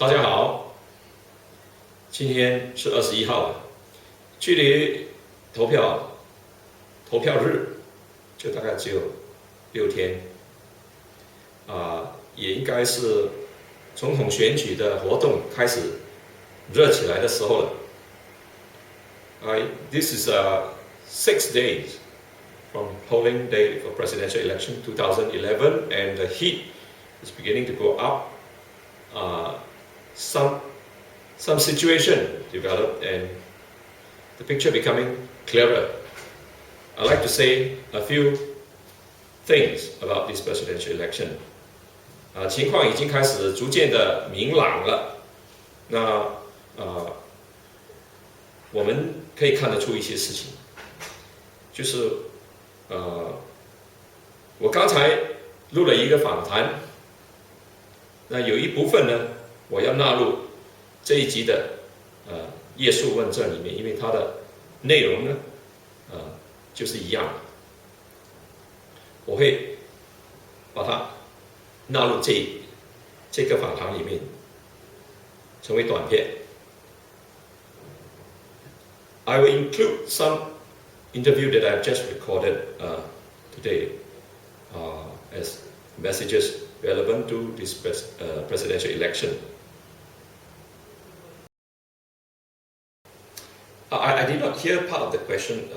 大家好，今天是21号了，距离投票日就大概只有6天，也应该是总统选举的活动开始热起来的时候了。This is 6 days from polling day for presidential election 2011, and the heat is beginning to go up. Some situation developed and the picture becoming clearer. I'd like to say a few things about this presidential election. 情况已经开始逐渐的明朗了。那我们可以看得出一些事情，就是我刚才录了一个访谈，那有一部分呢，我要纳入这一集的叶叔问政里面，因为它的内容呢，就是一样的，我会把它纳入这个访谈里面，成为短片。I will include some interview that I've just recorded today as messages relevant to this presidential election. I did not hear part of the question.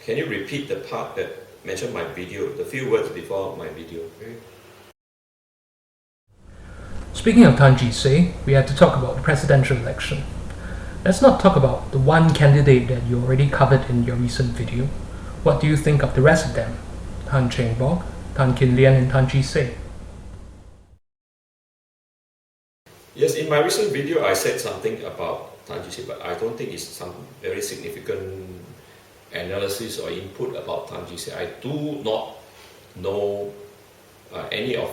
Can you repeat the part that mentioned my video, the few words before my video? Okay. Speaking of Tan Jee-se, we had to talk about the presidential election. Let's not talk about the one candidate that you already covered in your recent video. What do you think of the rest of them? Tan Cheng-bok, Tan Kin Lian, and Tan Jee-se. Yes, in my recent video I said something about Tan Jee-se, but I don't think it's some very significant analysis or input about Tan Jee-se. I do not know any of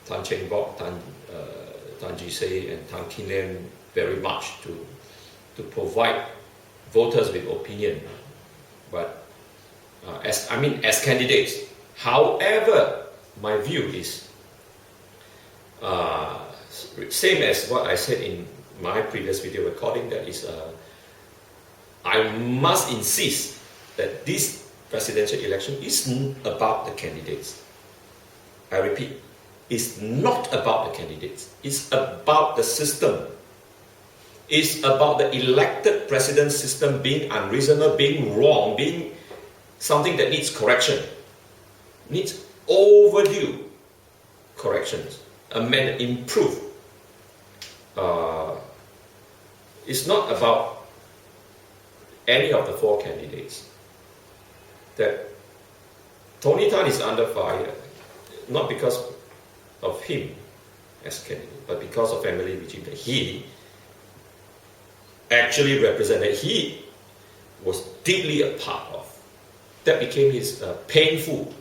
Tan Cheng-bok, Tan Jee-se, and Tan Kin Lian very much to provide voters with opinion, but as candidates. However, my view is same as what I said in my previous video recording. That is, I must insist that this presidential election isn't about the candidates. I repeat, it's not about the candidates. It's about the system. It's about the elected president system being unreasonable, being wrong, being something that needs correction, needs overdue corrections, amend, improve. It's not about any of the 4 candidates. That Tony Tan is under fire, not because of him as candidate, but because of family regime that he actually represented, he was deeply a part of. That became his painful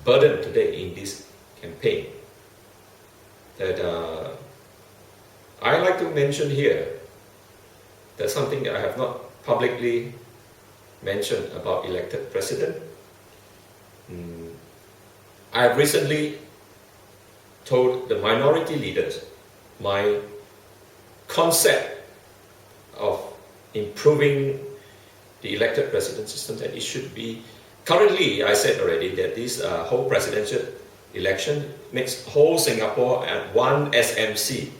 burden today in this campaign. That I like to mention here, that's something that I have not publicly mentioned about elected president. I have recently told the minority leaders my concept of improving the elected president system, that it should be, currently I said already that this whole presidential election makes whole Singapore at one SMC,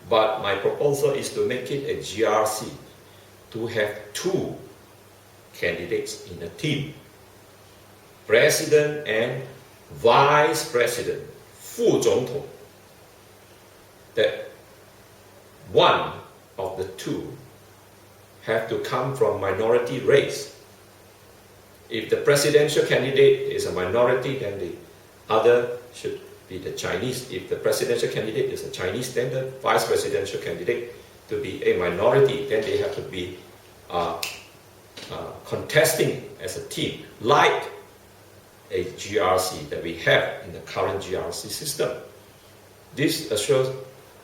but my proposal is to make it a GRC, to have 2 candidates in a team, president and vice president, 副总统, that one of the 2 have to come from minority race. If the presidential candidate is a minority, then the other should be the Chinese. If the presidential candidate is a Chinese, then the vice presidential candidate to be a minority, then they have to be contesting as a team, like a GRC that we have in the current GRC system. This assures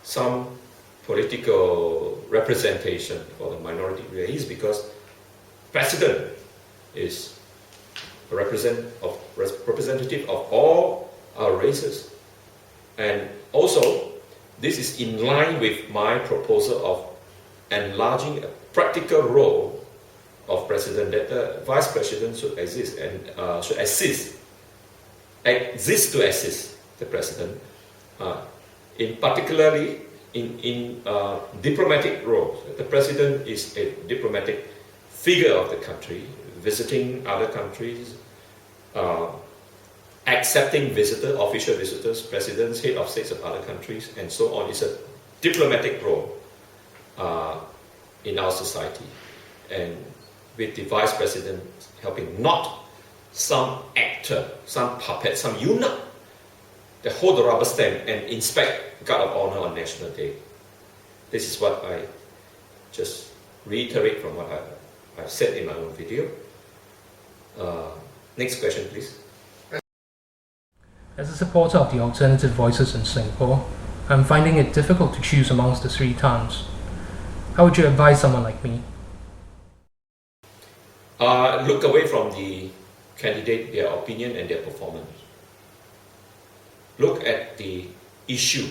some political representation for the minority race, because president is a representative of all our races, and also this is in line with my proposal of enlarging a practical role of president, that the vice president should exist and should exist to assist the president, in particularly in diplomatic roles. The president is a diplomatic figure of the country, visiting other countries, accepting official visitors, presidents, head of states of other countries, and so on. It's a diplomatic role in our society, and with the vice president helping, not some actor, some puppet, some eunuch that hold the rubber stamp and inspect guard of honor on National Day. This is what I just reiterate from what I've said in my own video. Next question, please. As a supporter of the alternative voices in Singapore, I'm finding it difficult to choose amongst the three Tans. How would you advise someone like me? Look away from the candidate, their opinion and their performance. Look at the issue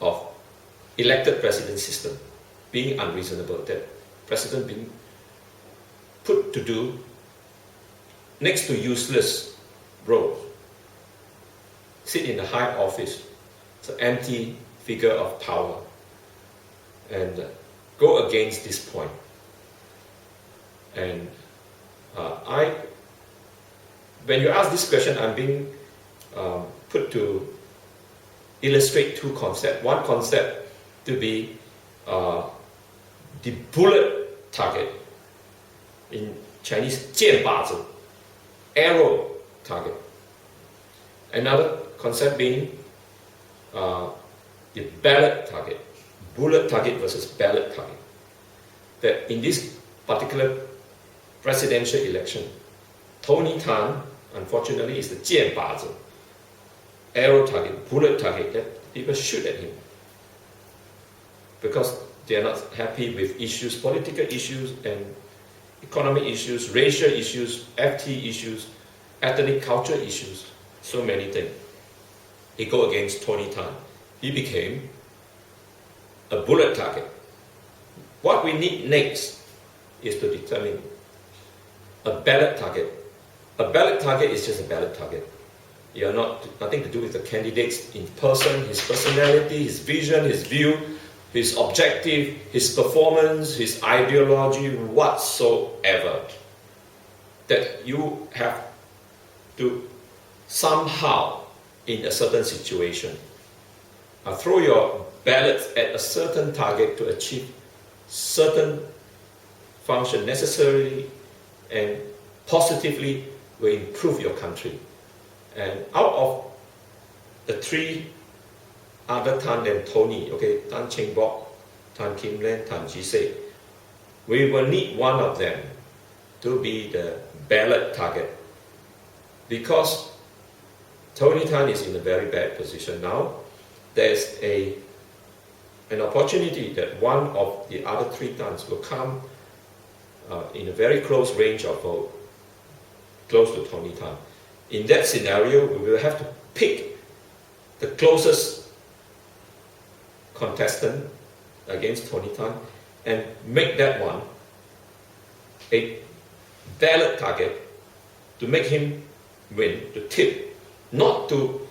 of elected president system being unreasonable, that president being put to do next to useless roles, sit in a high office, it's an empty figure of power, and go against this point. And when you ask this question, I'm being put to illustrate two concepts. One concept to be the bullet target, in Chinese, 箭靶子, arrow target. Another concept being the ballot target, bullet target versus ballot target. That in this particular presidential election, Tony Tan, unfortunately, is the 箭靶子, arrow target, bullet target, that people shoot at him because they are not happy with issues, political issues and economic issues, racial issues, FT issues, ethnic culture issues, so many things. He go against Tony Tan. He became a bullet target. What we need next is to determine a ballot target. A ballot target is just a ballot target. You are nothing to do with the candidates in person, his personality, his vision, his view, his objective, his performance, his ideology, whatsoever. That you have to somehow, in a certain situation, throw your ballots at a certain target to achieve certain function necessarily and positively will improve your country. And out of the three other Tan than Tony, okay, Tan Cheng Bok, Tan Kim Len, Tan Ji Se, we will need one of them to be the ballot target, because Tony Tan is in a very bad position now. There's an opportunity that one of the other three Tans will come in a very close range of vote, close to Tony Tan. In that scenario, we will have to pick the closest contestant against Tony Tan and make that one a ballot target to make him win, to tip, not to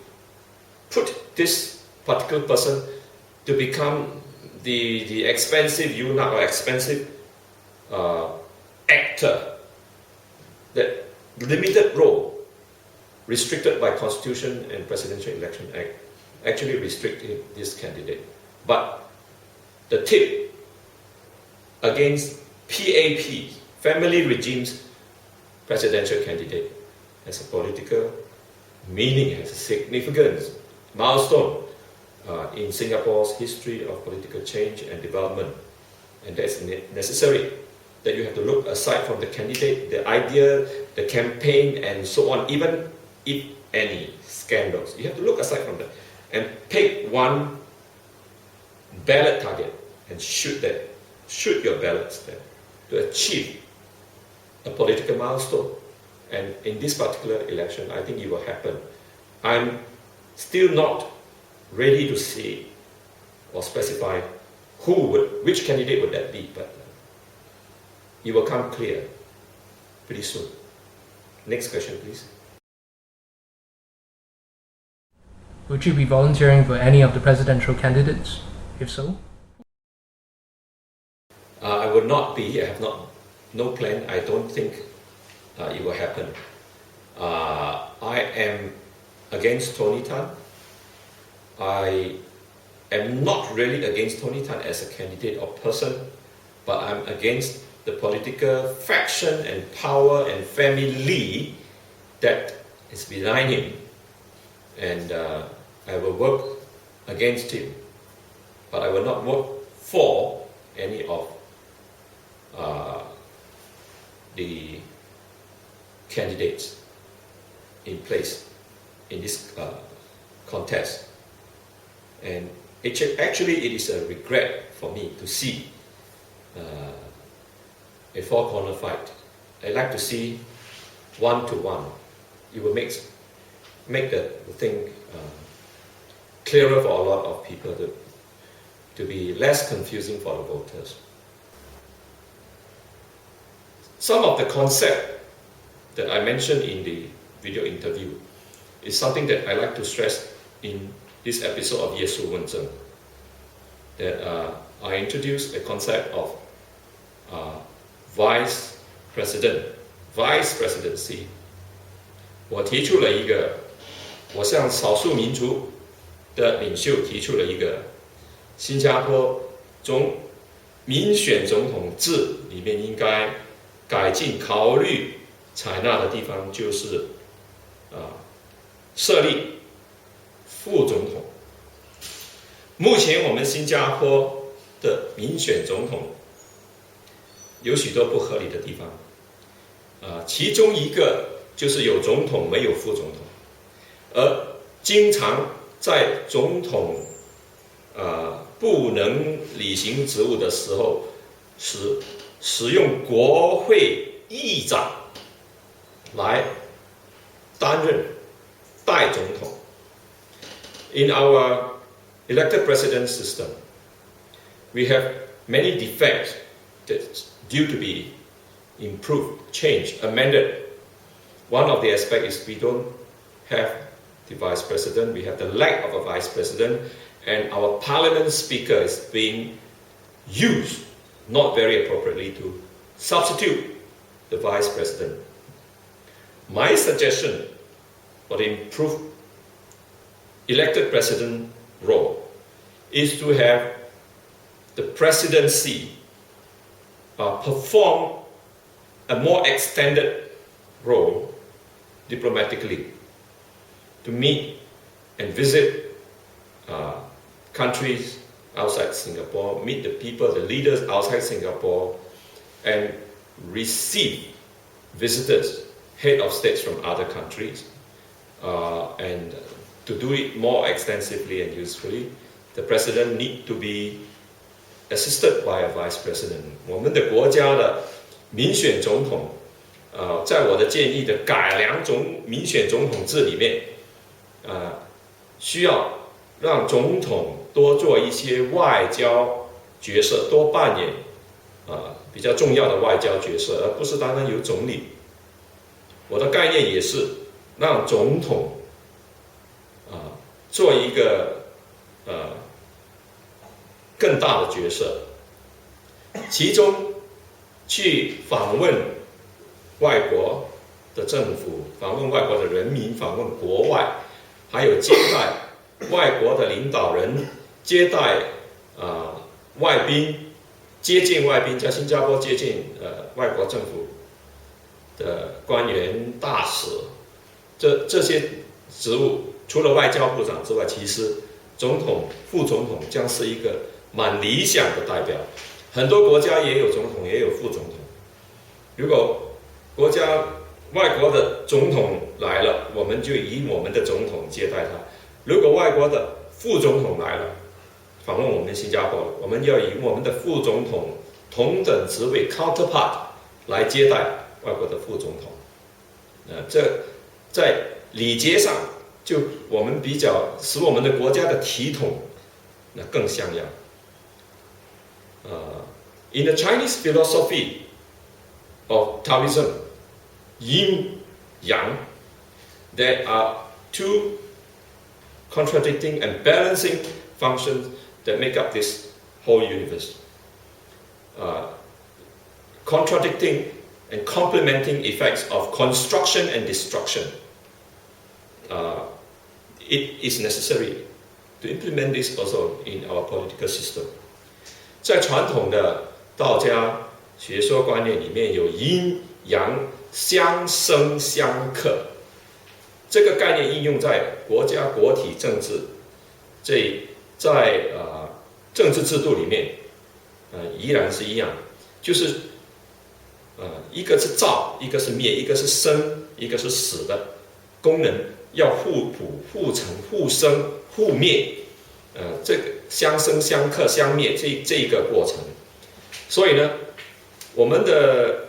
put this particular person to become the expensive eunuch or expensive actor, that limited role restricted by Constitution and Presidential Election Act actually restricted this candidate. But the tip against PAP, Family Regime's presidential candidate, has a political meaning, has a significance, milestone in Singapore's history of political change and development. And that's necessary, that you have to look aside from the candidate, the idea, the campaign, and so on, even if any scandals. You have to look aside from that and pick one ballot target and shoot your ballots there to achieve a political milestone. And in this particular election, I think it will happen. I'm still not ready to say or specify which candidate would that be, but it will come clear pretty soon. Next question, please. Would you be volunteering for any of the presidential candidates? If so? I would not be. I have no plan. I don't think it will happen. I am against Tony Tan. I am not really against Tony Tan as a candidate or person, but I'm against the political faction and power and family that is behind him. And I will work against him, but I will not work for any of the candidates in place in this contest. And actually it is a regret for me to see a four-corner fight. I like to see one-to-one. It will make the thing clearer for a lot of people, to be less confusing for the voters. Some of the concept that I mentioned in the video interview is something that I like to stress in this episode of 叶叔问政, that I introduced a concept of Vice Presidency. 我提出了一个，我向少数民族的领袖提出了一个新加坡民选总统制里面应该改进考虑采纳的地方，就是设立副总统。目前我们新加坡的民选总统有许多不合理的地方，其中一个就是有总统没有副总统，而经常在总统不能履行职务的时候，使用国会议长来担任代总统。In our elected president system, we have many defects that's due to be improved, changed, amended. One of the aspects is we don't have the vice president, we have the lack of a vice president, and our parliament speaker is being used not very appropriately to substitute the vice president. My suggestion for the improved elected president role is to have the presidency perform a more extended role diplomatically, to meet and visit countries outside Singapore, meet the people, the leaders outside Singapore, and receive visitors, head of states from other countries, and to do it more extensively and usefully, the president need to be assisted by a vice president. 我们的国家的民选总统，在我的建议的改良民选总统制里面，需要让总统多做一些外交角色，多扮演比较重要的外交角色，而不是单单由总理。我的概念也是让总统做一个更大的角色，其中去访问外国的政府，访问外国的人民，访问国外，还有接待外国的领导人，接待外宾，接见外宾，在新加坡接见外国政府的官员、大使，这些职务，除了外交部长之外，其实总统、副总统将是一个蛮理想的代表。很多国家也有总统，也有副总统。如果国家外国的总统来了，我们就以我们的总统接待他；如果外国的副总统来了，访问我们新加坡，我们要以我们的副总统同等职位 counterpart 来接待外国的副总统。这在礼节上，就我们比较使我们的国家的体统那更像样。In the Chinese philosophy of Taoism, yin, yang, there are two contradicting and balancing functions that make up this whole universe. Contradicting and complementing effects of construction and destruction. It is necessary to implement this also in our political system. 在传统的道家学说观念里面，有阴阳相生相克这个概念应用在国家国体政治在政治制度里面，依然是一样，就是一个是造，一个是灭，一个是生，一个是死的功能要互补、互成、互生、互灭，这个相生相克相灭这一个过程。所以呢，我们的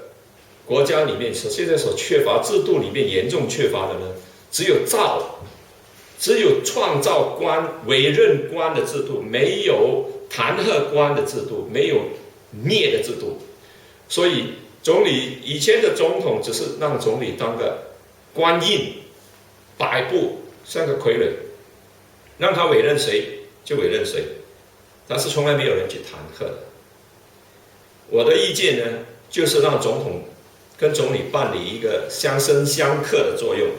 国家里面现在所缺乏制度里面严重缺乏的呢，只有创造官、委任官的制度，没有弹劾官的制度，没有灭的制度。所以以前的总统只是让总理当个官印摆布，像个傀儡，让他委任谁就委任谁，但是从来没有人去弹劾的。我的意见呢，就是让总统跟总理办理一个相生相克的作用，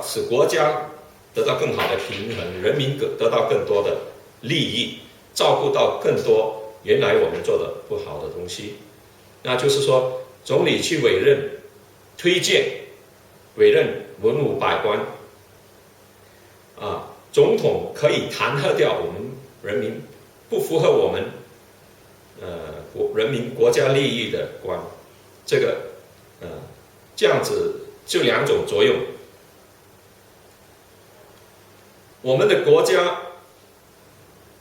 使国家得到更好的平衡，人民得到更多的利益，照顾到更多原来我们做的不好的东西。那就是说，总理去委任、推荐、委任文武百官，总统可以弹劾掉我们人民不符合我们人民国家利益的官，这样子就两种作用。我们的国家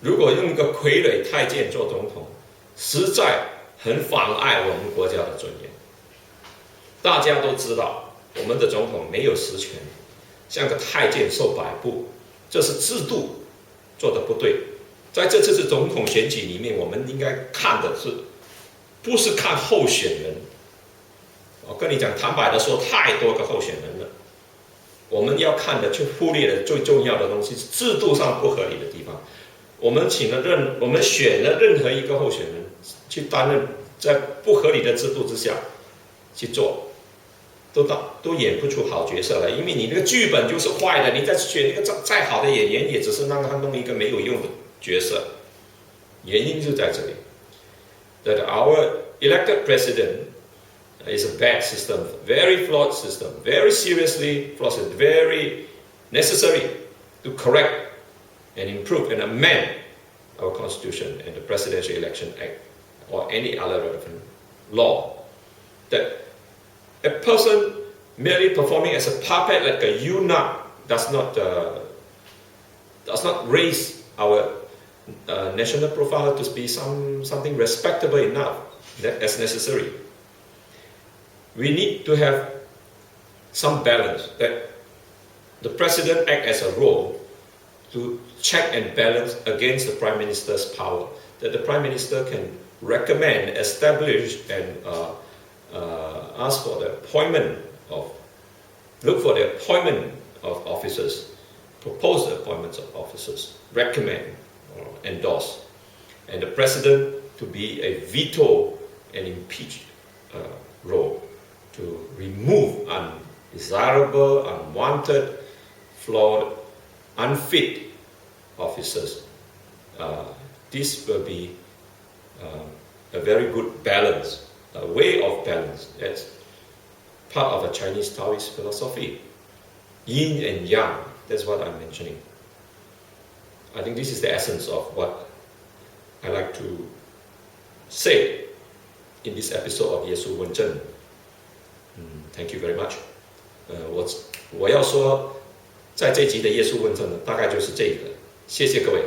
如果用一个傀儡太监做总统，实在很妨碍我们国家的尊严。大家都知道，我们的总统没有实权，像个太监受摆布，这是制度做得不对。在这次总统选举里面，我们应该看的不是看候选人？我跟你讲，坦白的说，太多个候选人了。我们要看的，却忽略了最重要的东西，是制度上不合理的地方。我们选了任何一个候选人去担任，在不合理的制度之下去做，都演不出好角色来，因为你那个剧本就是坏的。你再选一个再好的演员，也只是让他弄一个没有用的角色。原因就在这里。That our elected president is a bad system, very flawed system, very seriously flawed system, very necessary to correct and improve and amend our constitution and the Presidential Election Act or any other relevant law. That a person merely performing as a puppet like a eunuch does not raise our national profile to be something respectable enough as necessary. We need to have some balance, that the president act as a role to check and balance against the prime minister's power, that the prime minister can recommend, establish and ask for the look for the appointment of officers, propose the appointments of officers, recommend or endorse, and the president to be a veto and impeach role to remove undesirable, unwanted, flawed, unfit officers. This will be a very good balance, a way of balance. That's part of a Chinese Taoist philosophy. Yin and yang, that's what I'm mentioning. I think this is the essence of what I like to say in this episode of 叶叔问政。Thank you very much. 我要说，在这集的叶叔问政呢，大概就是这个。谢谢各位。